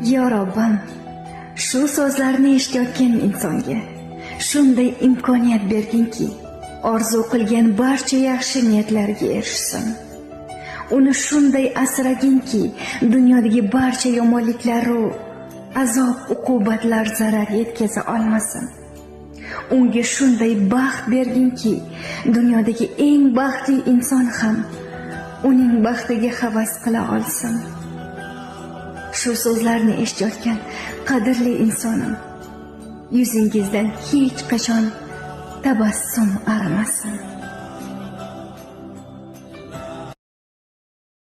Yo Robbim, shu so'zlarni eshitayotgan insonga shunday imkoniyat berginki, orzu qilgan barcha yaxshi niyatlarga erishsin. Uni shunday asraginki, dunyodagi barcha yomonliklar va azob, uqubatlar zarar yetkaza olmasin. Unga shunday baxt berginki, dunyodagi eng baxtli inson ham uning baxtiga havas qila olsin. Shu so'zlarni eshitayotgan qadrli insonim, yuzingizdan hech qachon tabassum arimasin.